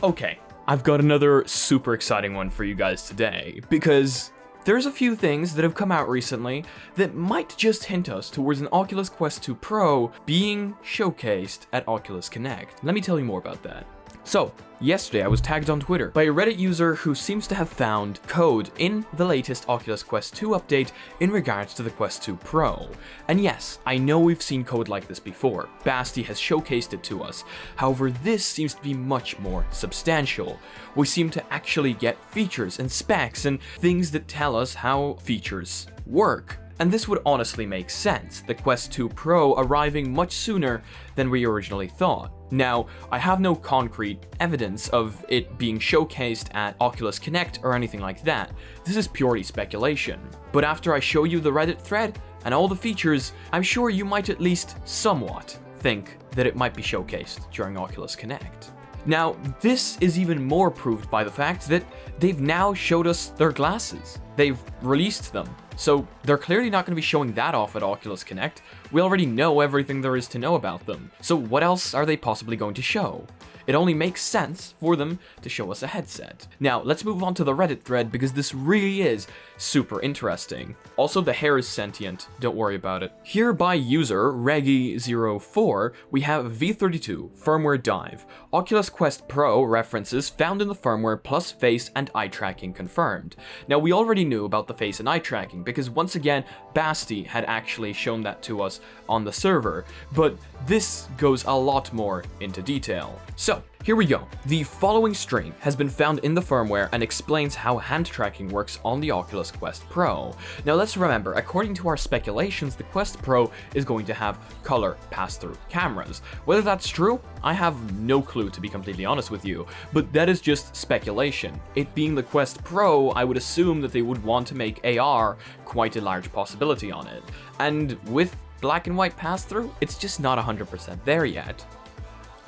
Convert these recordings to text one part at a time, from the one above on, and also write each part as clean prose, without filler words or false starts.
Okay, I've got another super exciting one for you guys today, because there's a few things that have come out recently that might just hint us towards an Oculus Quest 2 Pro being showcased at Oculus Connect. Let me tell you more about that. So, yesterday I was tagged on Twitter by a Reddit user who seems to have found code in the latest Oculus Quest 2 update in regards to the Quest 2 Pro. And yes, I know we've seen code like this before. Basti has showcased it to us. However, this seems to be much more substantial. We seem to actually get features and specs and things that tell us how features work. And this would honestly make sense, the Quest 2 Pro arriving much sooner than we originally thought. Now, I have no concrete evidence of it being showcased at Oculus Connect or anything like that. This is purely speculation. But after I show you the Reddit thread and all the features, I'm sure you might at least somewhat think that it might be showcased during Oculus Connect. Now, this is even more proved by the fact that they've now showed us their glasses. They've released them. So they're clearly not going to be showing that off at Oculus Connect. We already know everything there is to know about them. So what else are they possibly going to show? It only makes sense for them to show us a headset. Now, let's move on to the Reddit thread because this really is super interesting. Also, the hair is sentient, don't worry about it. Here by user Reggie04, we have V32 firmware dive. Oculus Quest Pro references found in the firmware plus face and eye tracking confirmed. Now, we already knew about the face and eye tracking because once again, Basti had actually shown that to us on the server, but this goes a lot more into detail. So, here we go. The following string has been found in the firmware and explains how hand tracking works on the Oculus Quest Pro. Now let's remember, according to our speculations, the Quest Pro is going to have color pass-through cameras. Whether that's true, I have no clue, to be completely honest with you, but that is just speculation. It being the Quest Pro, I would assume that they would want to make AR quite a large possibility on it. And with black and white pass-through, it's just not 100% there yet.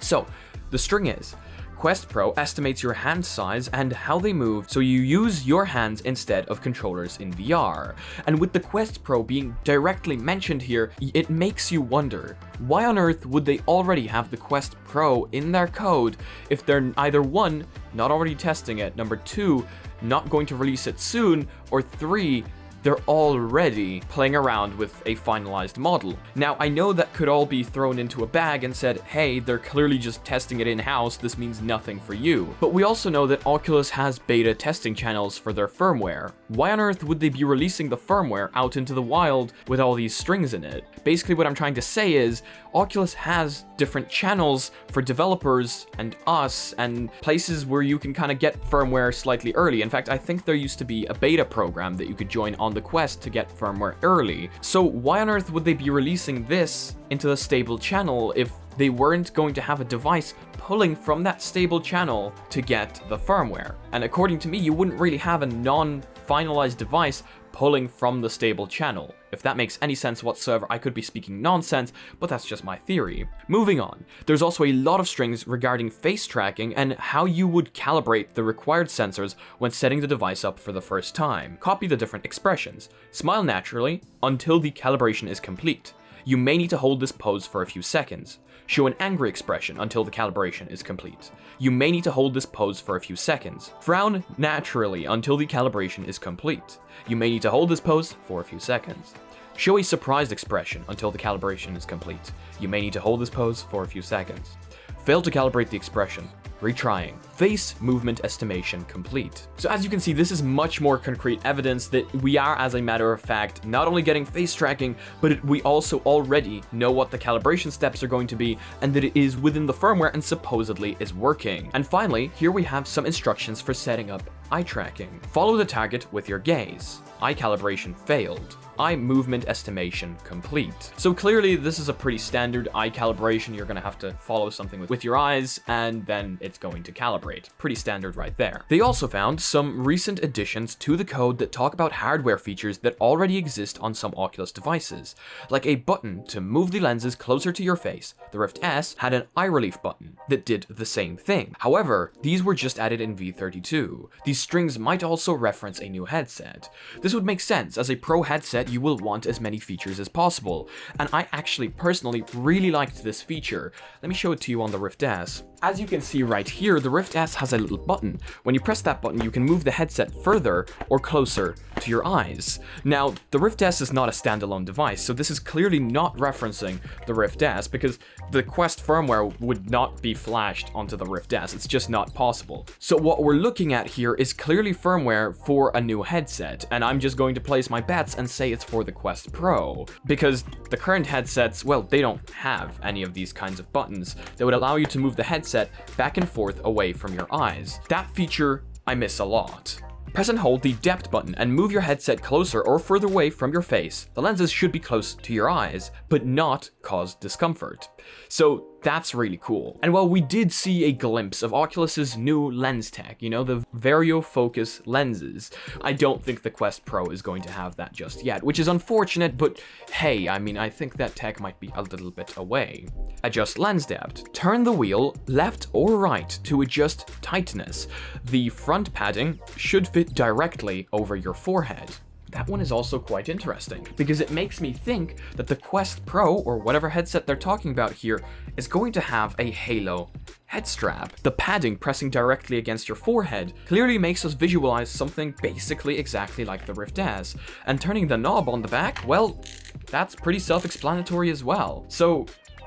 So, the string is, Quest Pro estimates your hand size and how they move, so you use your hands instead of controllers in VR. And with the Quest Pro being directly mentioned here, it makes you wonder, why on earth would they already have the Quest Pro in their code if they're either 1, not already testing it, number 2, not going to release it soon, or 3, they're already playing around with a finalized model. Now, I know that could all be thrown into a bag and said, hey, they're clearly just testing it in-house, this means nothing for you. But we also know that Oculus has beta testing channels for their firmware. Why on earth would they be releasing the firmware out into the wild with all these strings in it? Basically, what I'm trying to say is, Oculus has different channels for developers and us, and places where you can kind of get firmware slightly early. In fact, I think there used to be a beta program that you could join on the Quest to get firmware early. So why on earth would they be releasing this into the stable channel if they weren't going to have a device pulling from that stable channel to get the firmware? And according to me, you wouldn't really have a non-finalized device pulling from the stable channel. If that makes any sense whatsoever, I could be speaking nonsense, but that's just my theory. Moving on, there's also a lot of strings regarding face tracking and how you would calibrate the required sensors when setting the device up for the first time. Copy the different expressions. Smile naturally until the calibration is complete. You may need to hold this pose for a few seconds. Show an angry expression until the calibration is complete. You may need to hold this pose for a few seconds. Frown naturally until the calibration is complete. You may need to hold this pose for a few seconds. Show a surprised expression until the calibration is complete. You may need to hold this pose for a few seconds. Fail to calibrate the expression. Retrying. Face movement estimation complete. So as you can see, this is much more concrete evidence that we are, as a matter of fact, not only getting face tracking, but we also already know what the calibration steps are going to be, and that it is within the firmware and supposedly is working. And finally, here we have some instructions for setting up eye tracking. Follow the target with your gaze. Eye calibration failed. Eye movement estimation complete. So clearly this is a pretty standard eye calibration. You're gonna have to follow something with your eyes and then it's going to calibrate. Pretty standard right there. They also found some recent additions to the code that talk about hardware features that already exist on some Oculus devices, like a button to move the lenses closer to your face. The Rift S had an eye relief button that did the same thing. However, these were just added in V32. These strings might also reference a new headset. This would make sense, as a pro headset you will want as many features as possible, and I actually personally really liked this feature. Let me show it to you on the Rift S. as you can see right here, the Rift S has a little button. When you press that button, you can move the headset further or closer to your eyes. Now, the Rift S is not a standalone device, so this is clearly not referencing the Rift S, because the Quest firmware would not be flashed onto the Rift S. It's just not possible. So what we're looking at here is clearly firmware for a new headset, and I'm just going to place my bets and say it's for the Quest Pro, because the current headsets, well, they don't have any of these kinds of buttons that would allow you to move the headset back and forth away from your eyes. That feature I miss a lot. Press and hold the depth button and move your headset closer or further away from your face. The lenses should be close to your eyes, but not cause discomfort. So that's really cool. And while we did see a glimpse of Oculus's new lens tech, you know, the variofocus lenses, I don't think the Quest Pro is going to have that just yet, which is unfortunate, but hey, I mean, I think that tech might be a little bit away. Adjust lens depth. Turn the wheel left or right to adjust tightness. The front padding should fit directly over your forehead. That one is also quite interesting, because it makes me think that the Quest Pro, or whatever headset they're talking about here, is going to have a Halo head strap. The padding pressing directly against your forehead clearly makes us visualize something basically exactly like the Rift S, and turning the knob on the back, well, that's pretty self-explanatory as well. So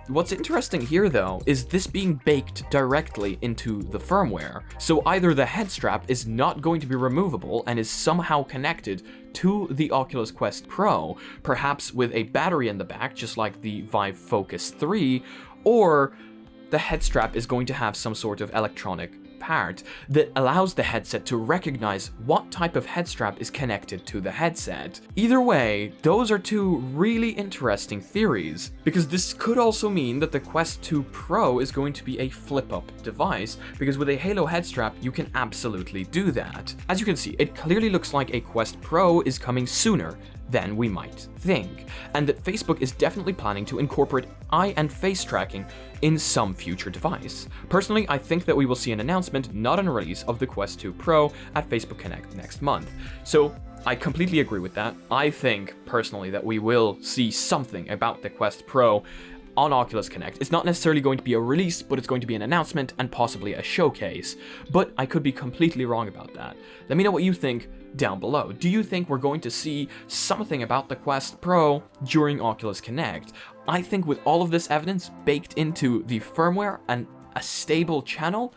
what's interesting here, though, is this being baked directly into the firmware. So either the head strap is not going to be removable and is somehow connected to the Oculus Quest Pro, perhaps with a battery in the back, just like the Vive Focus 3, or the head strap is going to have some sort of electronic part that allows the headset to recognize what type of head strap is connected to the headset. Either way, those are two really interesting theories, because this could also mean that the Quest 2 Pro is going to be a flip-up device, because with a Halo head strap, you can absolutely do that. As you can see, it clearly looks like a Quest Pro is coming sooner than we might think, and that Facebook is definitely planning to incorporate eye and face tracking in some future device. Personally, I think that we will see an announcement, not a release, of the Quest 2 Pro at Facebook Connect next month. So I completely agree with that. I think, personally, that we will see something about the Quest Pro on Oculus Connect. It's not necessarily going to be a release, but it's going to be an announcement and possibly a showcase. But I could be completely wrong about that. Let me know what you think down below. Do you think we're going to see something about the Quest Pro during Oculus Connect? I think with all of this evidence baked into the firmware and a stable channel,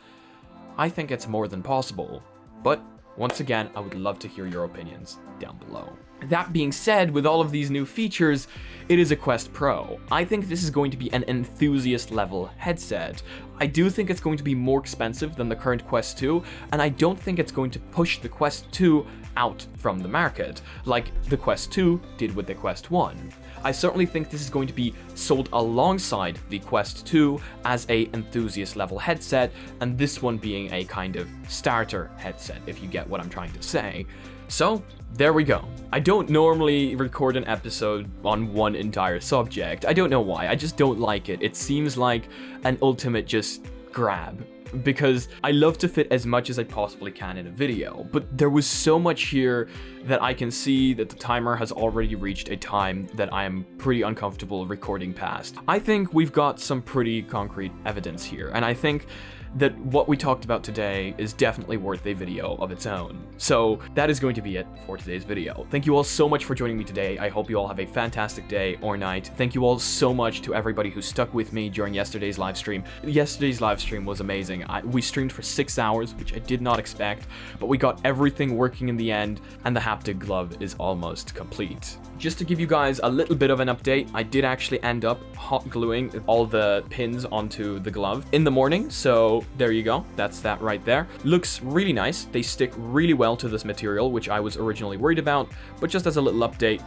I think it's more than possible. But once again, I would love to hear your opinions down below. That being said, with all of these new features, it is a Quest Pro. I think this is going to be an enthusiast level headset. I do think it's going to be more expensive than the current Quest 2, and I don't think it's going to push the Quest 2 out from the market, like the Quest 2 did with the Quest 1. I certainly think this is going to be sold alongside the Quest 2 as a enthusiast level headset, and this one being a kind of starter headset, if you get what I'm trying to say. So, there we go. I don't normally record an episode on one entire subject. I don't know why, I just don't like it. It seems like an ultimate just grab, because I love to fit as much as I possibly can in a video, but there was so much here that I can see that the timer has already reached a time that I am pretty uncomfortable recording past. I think we've got some pretty concrete evidence here, and I think that what we talked about today is definitely worth a video of its own. So that is going to be it for today's video. Thank you all so much for joining me today. I hope you all have a fantastic day or night. Thank you all so much to everybody who stuck with me during yesterday's live stream. Yesterday's live stream was amazing. We streamed for 6 hours, which I did not expect, but we got everything working in the end, and the haptic glove is almost complete. Just to give you guys a little bit of an update, I did actually end up hot gluing all the pins onto the glove in the morning, so there you go. That's that right there. Looks really nice. They stick really well to this material, which I was originally worried about, but just as a little update,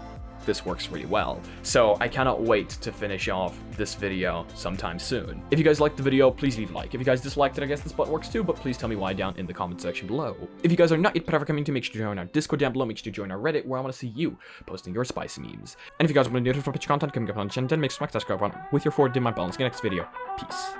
this works really well. So I cannot wait to finish off this video sometime soon. If you guys liked the video, please leave a like. If you guys disliked it, I guess this button works too, but please tell me why down in the comment section below. If you guys are not yet part of our community, make sure to join our Discord down below. Make sure to join our Reddit, where I want to see you posting your spicy memes. And if you guys want to do it for pitch content, come get on the channel, then make sure to smack that subscribe button with your forward dim my bell and see you next video. Peace.